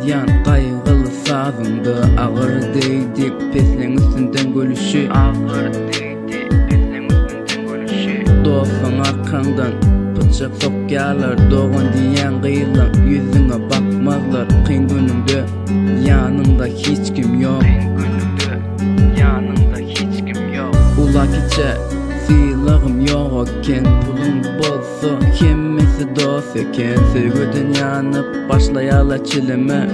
Yan kaygılı sazındı ağır değdi peslen üstünden gülüşü. Ağır değdi peslen üstünden gülüşü. Dostun arkandan bıçak sokyalar, doğun diyen kıyılan yüzüne bakmazlar. Kıyın gününde yanında hiç kim yok. Ulak içe silahım yok eken, pulum bolsa hemmesi dost eken. Söygüden yanıp başlayala çileme,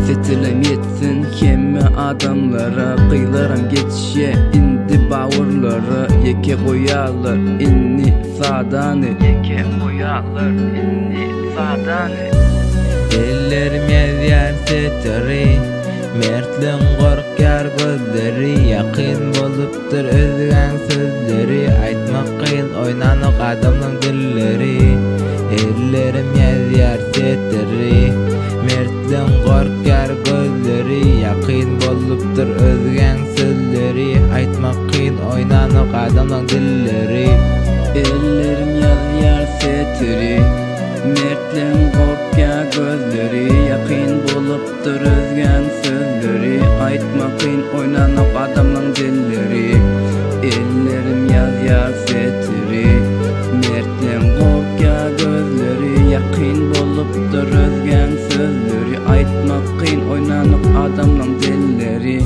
setilem yetsin hemme adamlara. Kıylarım geçişe indi bağırları, yeke koyarlar inni sadani. Ellerim yer setiri, mertliğin korkar gözleri. Yakın boluptur özgen sözleri, aytmak kıyın oynanık adamın dilleri. Ellerim yer setiri, mertliğin korkar gözleri. Yakın boluptur özgen sözleri, aytmak kıyın oynanık adamın dilleri. Ellerim yar setiri, mertliğin korkar gözleri. Yakın boluptur özgen sözleri, aytmak kıyın oynanık adamın dilleri. Ellerim yar setiri, mertliğin korkar gözleri. Yakın boluptur özgen sözleri, aytmak kıyın oynanık adamın dilleri.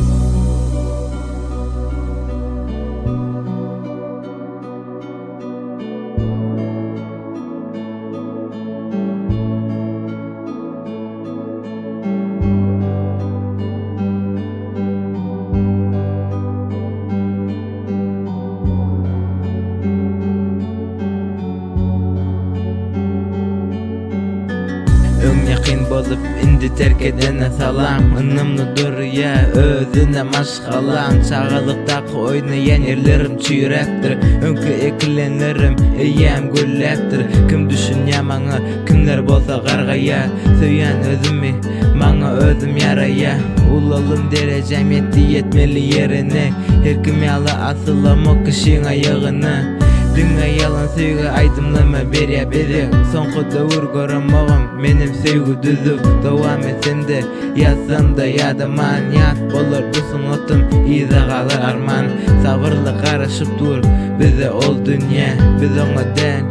Ön yakin bolup indi terk edene salam. Inımlıdır ya özüne maşgalan. Çağalıktaki oynayan yerlerim çüyrektir. Önkü eklenirim eyyem gülleptir. Kim düşünya maňa, kimler bolsa gargaya. Söyän özümi maňa özüm yaraya. Ulalım derejem yetti yetmeli yerine. Her kim ýaly asylamok kişiň aýagyna. Dünya yalan söýge aydymlama berýär bizi. Soňky döwür göremagam menim söýgü düzüp. Dowam etsende ýazsanda ýadyma ýat bolar bu suňatym ýyza galar arman. Sabyrly garaşyp dur bize ol dünýä, biz oňa dän.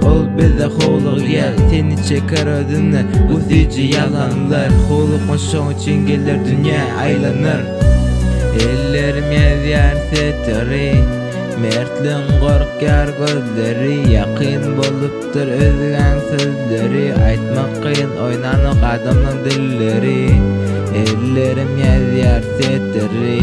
Ol bize howluk ýa, seni çeker özüne bu süýji ýalanlar. Howluk şoň üçin gelir dünýä aýlanır. Ellerim ýer setiri, mertliğin korkar gözleri. Yakın boluptur özgen sözleri, aytmak kıyın oynanık adamın dilleri. Ellerim yer setiri,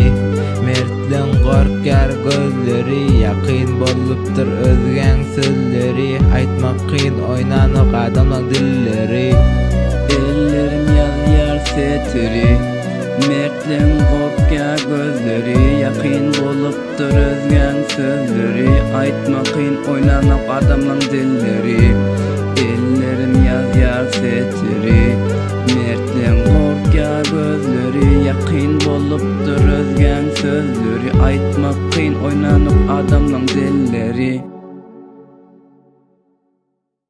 mertliğin korkar gözleri. Yakın boluptur özgen sözleri, aytmak kıyın oynanık adamın dilleri. Ellerim yer setiri, mertliğin korkar gözleri. Yakın boluptur özgen sözleri, aytmak kıyın oynanık adamın dilleri. Ellerim yer setiri, mertliğin korkar gözleri. Yakın boluptur özgen sözleri, aytmak kıyın oynanık adamın dilleri.